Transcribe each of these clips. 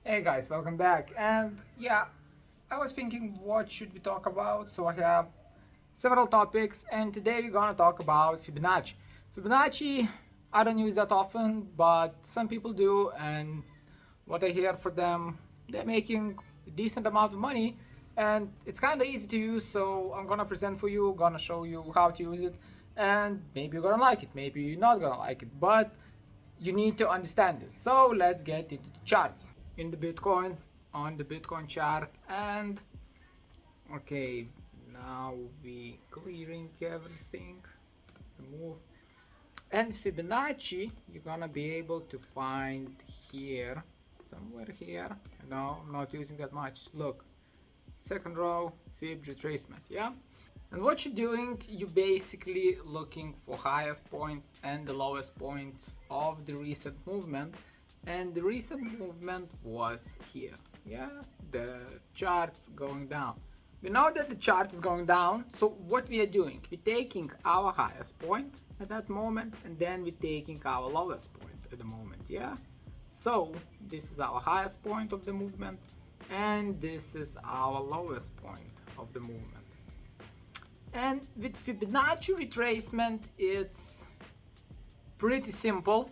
Hey guys, welcome back. And yeah, I was thinking what should we talk about? So I have several topics and today we're gonna talk about Fibonacci. Fibonacci, I don't use that often, but some people do, and what I hear for them, they're making a decent amount of money and it's kind of easy to use, so I'm gonna present for you, gonna show you how to use it, and maybe you're gonna like it, maybe you're not gonna like it, but you need to understand this. So let's get into the charts in the Bitcoin, on the Bitcoin chart. And okay, now we clearing everything, remove. And Fibonacci, you're gonna be able to find here, somewhere here. No, I'm not using that much. Look, second row, Fib retracement, yeah? And what you're doing, you're basically looking for highest points and the lowest points of the recent movement. And the recent movement was here, yeah? The chart's going down. We know that the chart is going down, so what we are doing, we're taking our highest point at that moment, and then we're taking our lowest point at the moment, yeah? So this is our highest point of the movement, and this is our lowest point of the movement. And with Fibonacci retracement, it's pretty simple,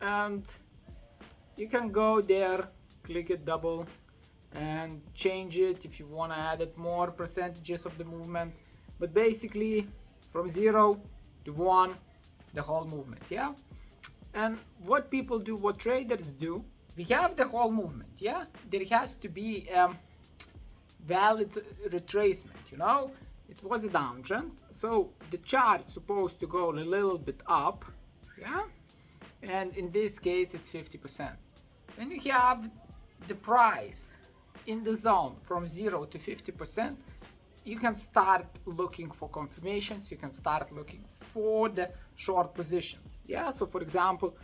and you can go there, click it double, and change it if you want to add it more percentages of the movement. But basically, from 0 to 1, the whole movement, yeah? And what people do, what traders do, we have the whole movement, yeah? There has to be valid retracement, you know? It was a downtrend, so the chart's supposed to go a little bit up, yeah? And in this case, it's 50%. Then you have the price in the zone from 0 to 50%. You can start looking for confirmations. You can start looking for the short positions. Yeah, so for example,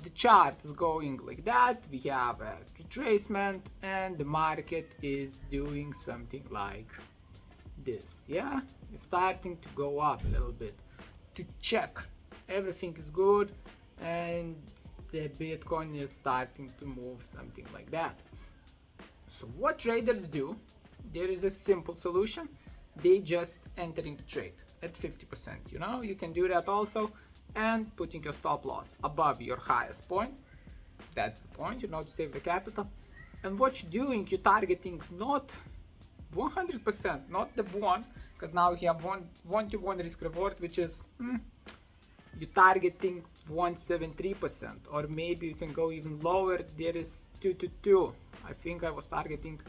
the chart is going like that. We have a retracement and the market is doing something like this. Yeah, it's starting to go up a little bit to check everything is good, and the Bitcoin is starting to move something like that. So what traders do, there is a simple solution. They just enter into trade at 50%. You know, you can do that also, and putting your stop loss above your highest point. That's the point, you know, to save the capital. And what you're doing, you're targeting not 100%, not the one, because now you have one-to-one risk reward, which is you're targeting 173%, or maybe you can go even lower. There is 2 to 2. I think I was targeting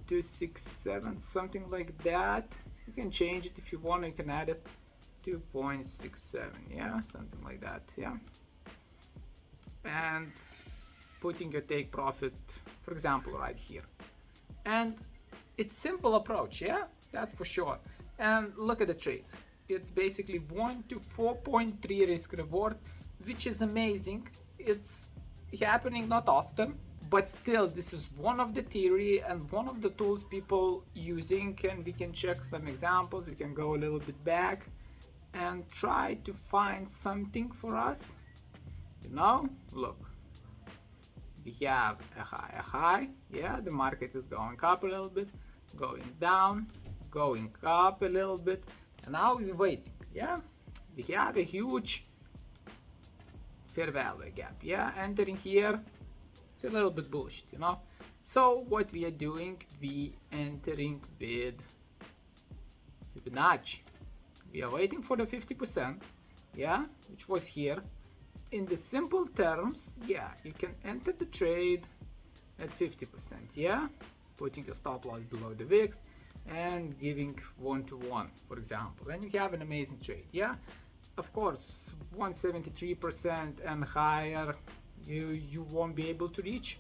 267, something like that. You can change it if you want. You can add it 2.67, yeah, something like that, yeah. And putting your take profit, for example, right here. And it's simple approach, yeah, that's for sure. And look at the trade. It's basically 1 to 4.3 risk reward, which is amazing. It's happening not often, but still this is one of the theory and one of the tools people using. And we can check some examples. We can go a little bit back and try to find something for us. You know, look, we have a high, yeah, the market is going up a little bit, going down, going up a little bit, and now we're waiting, yeah? We have a huge fair value gap, yeah? Entering here, it's a little bit bullshit, you know? So what we are doing, we entering with Fibonacci. We are waiting for the 50%, yeah, which was here. In the simple terms, yeah, you can enter the trade at 50%, yeah? Putting your stop loss below the VIX and giving 1-to-1, for example, and you have an amazing trade, yeah? Of course, 173% and higher, you won't be able to reach,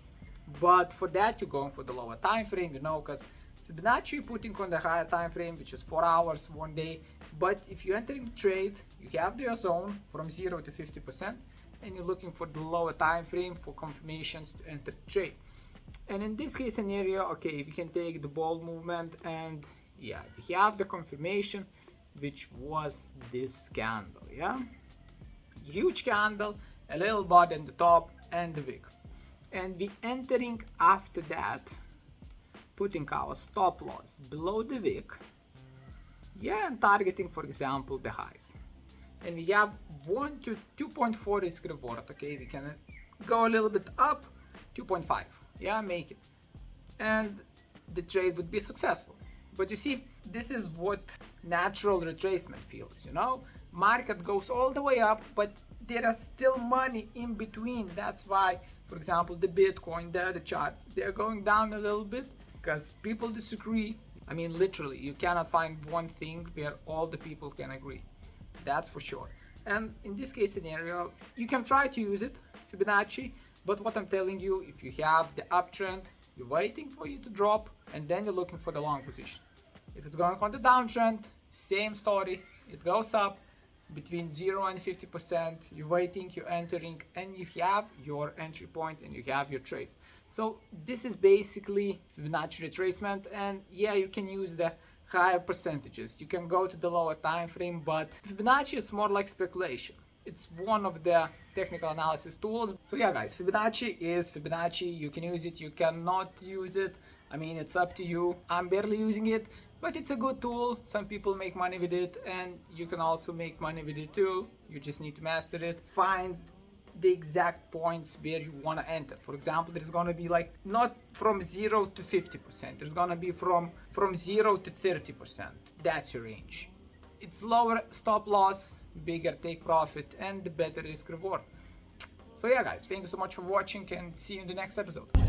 but for that you're going for the lower time frame, you know, because Fibonacci you're putting on the higher time frame, which is 4 hours, 1 day. But if you're entering the trade, you have your zone from 0 to 50%, and you're looking for the lower time frame for confirmations to enter the trade. And in this case scenario, okay, we can take the ball movement, and yeah, we have the confirmation, which was this candle, yeah? Huge candle, a little body in the top, and the wick. and we entering after that, putting our stop loss below the wick, yeah, and targeting, for example, the highs. And we have 1 to 2.4 risk reward. Okay, we can go a little bit up, 2.5, yeah, make it, and the trade would be successful. But you see, this is what natural retracement feels, you know. Market goes all the way up, but there are still money in between. That's why, for example, the Bitcoin, there are the charts, they're going down a little bit because people disagree. I mean, literally, you cannot find one thing where all the people can agree. That's for sure. And in this case scenario, you can try to use it, Fibonacci, but what I'm telling you, if you have the uptrend, you're waiting for it to drop, and then you're looking for the long position. If it's going on the downtrend, same story, it goes up between 0 and 50%, you're waiting, you're entering, and you have your entry point and you have your trades. So this is basically Fibonacci retracement, and yeah, you can use the higher percentages, you can go to the lower time frame, but Fibonacci is more like speculation. It's one of the technical analysis tools. So yeah guys, Fibonacci is Fibonacci. You can use it, you cannot use it. I mean, it's up to you. I'm barely using it, but it's a good tool. Some people make money with it, and you can also make money with it too. You just need to master it. Find the exact points where you want to enter. For example, there's going to be like not from 0 to 50%. There's going to be from 0 to 30%. That's your range. It's lower stop loss, bigger take profit, and the better risk reward. So yeah guys, thank you so much for watching, and see you in the next episode.